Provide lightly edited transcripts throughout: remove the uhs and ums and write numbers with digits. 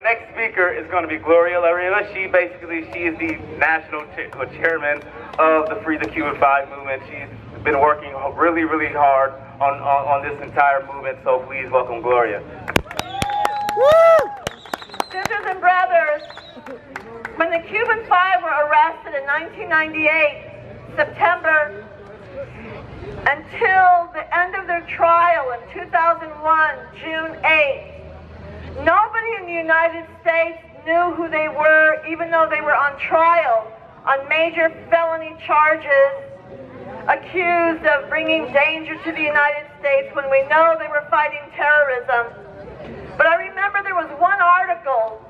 Next speaker is going to be Gloria La Riva. She is the national chairman of the Free the Cuban 5 movement. She's been working really, really hard on this entire movement, so please welcome Gloria. Woo! Sisters and brothers, when the Cuban 5 were arrested in 1998, September, until the end of their trial in 2001, June 8th, nobody in the United States knew who they were, even though they were on trial on major felony charges, accused of bringing danger to the United States when we know they were fighting terrorism. But I remember there was one article,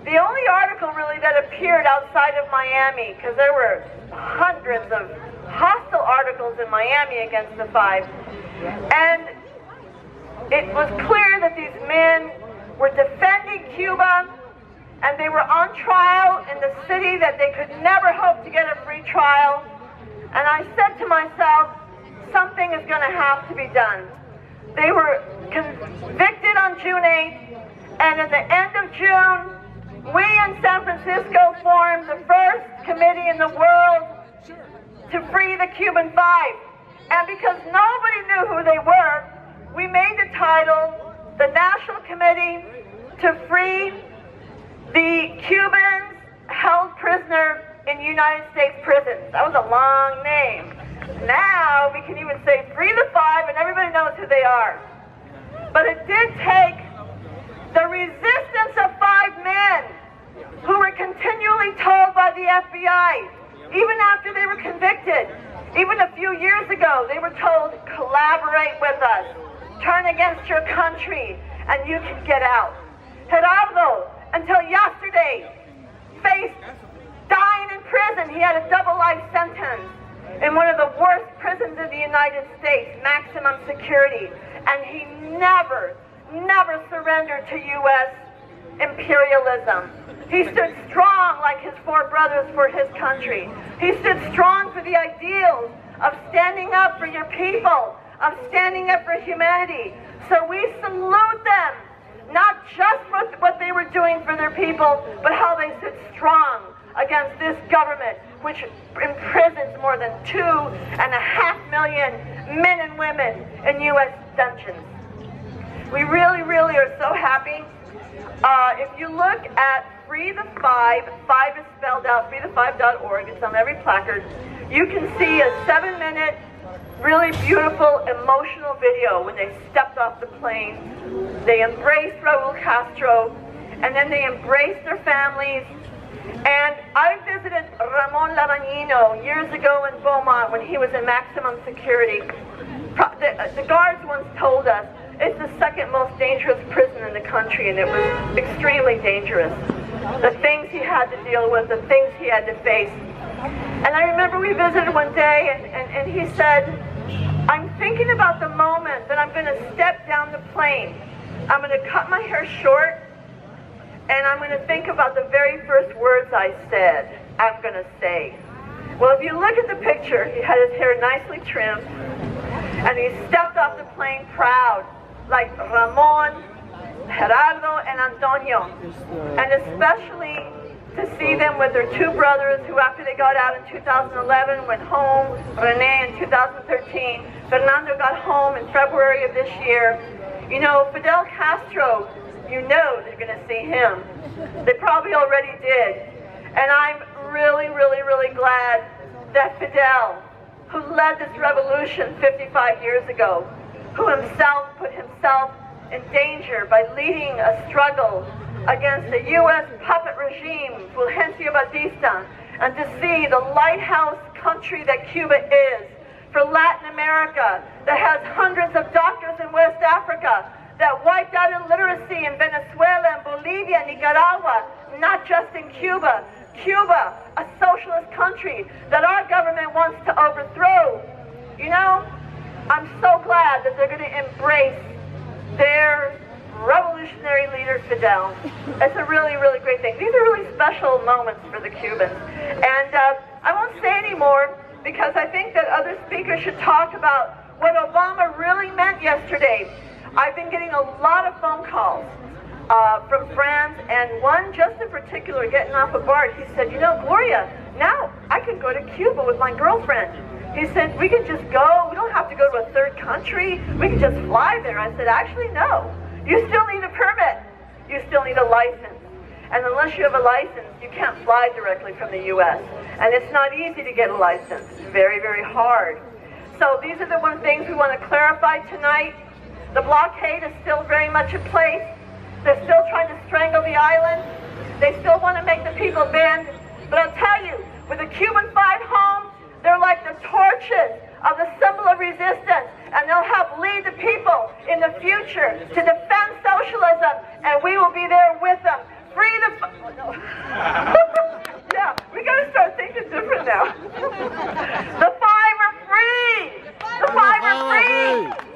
the only article really that appeared outside of Miami, because there were hundreds of hostile articles in Miami against the 5. And it was clear that these men were defending Cuba, and they were on trial in the city that they could never hope to get a free trial. And I said to myself, something is going to have to be done. They were convicted on June 8th, and at the end of June, we in San Francisco formed the first committee in the world to free the Cuban 5. And because nobody knew who they were, we made the title the National Committee to Free the Cubans Held Prisoner in United States Prisons. That was a long name. Now we can even say Free the 5 and everybody knows who they are. But it did take the resistance of 5 men who were continually told by the FBI, even after they were convicted, even a few years ago, they were told, collaborate with us. Turn against your country, and you can get out. Gerardo, until yesterday, faced dying in prison. He had a double life sentence in one of the worst prisons in the United States, maximum security. And he never surrendered to U.S. imperialism. He stood strong like his 4 brothers for his country. He stood strong for the ideals of standing up for your people, of standing up for humanity. So we salute them, not just for what they were doing for their people, but how they stood strong against this government, which imprisons more than 2.5 million men and women in U.S. dungeons. We really are so happy. If you look at Free the 5, 5 is spelled out, freethe5.org, it's on every placard, you can see a 7-minute really beautiful, emotional video when they stepped off the plane. They embraced Raul Castro, and then they embraced their families. And I visited Ramon Labañino years ago in Beaumont when he was in maximum security. The guards once told us it's the second most dangerous prison in the country, and it was extremely dangerous. The things he had to deal with, the things he had to face. And I remember we visited one day, and he said, I'm thinking about the moment that I'm going to step down the plane. I'm going to cut my hair short, and I'm going to think about the very first words I said, I'm going to say. Well, if you look at the picture, he had his hair nicely trimmed, and he stepped off the plane proud, like Ramon, Gerardo, and Antonio. And especially to see them with their 2 brothers who, after they got out in 2011, went home. Rene in 2013. Fernando got home in February of this year. You know, Fidel Castro, you know they're going to see him. They probably already did. And I'm really glad that Fidel, who led this revolution 55 years ago, who himself put himself in danger by leading a struggle against the U.S. puppet regime, Fulgencio Batista, and to see the lighthouse country that Cuba is for Latin America, that has hundreds of doctors in West Africa, that wiped out illiteracy in Venezuela and Bolivia and Nicaragua, not just in Cuba. Cuba, a socialist country that our government wants to overthrow. You know, I'm so glad that they're going to embrace their revolutionary leader, Fidel. It's a really great thing. These are really special moments for the Cubans. And I won't say any more because I think that other speakers should talk about what Obama really meant yesterday. I've been getting a lot of phone calls from France, and one just in particular getting off a BART, he said, you know, Gloria, now I can go to Cuba with my girlfriend. He said, we can just go, we don't have to go to a third country, we can just fly there. I said, actually, no. You still need a permit. You still need a license. And unless you have a license, you can't fly directly from the U.S. And it's not easy to get a license. It's very, very hard. So these are the one things we want to clarify tonight. The blockade is still very much in place. They're still trying to strangle the island. They still want to make the people bend. But I'll tell you, with the Cuban 5 homes, they're like the torches of the symbol of resistance, and they'll help lead the people in the future to defend socialism, and we will be there with them. Free the... Oh, no. Yeah, we got to start thinking different now. The 5 are free! The 5 are free!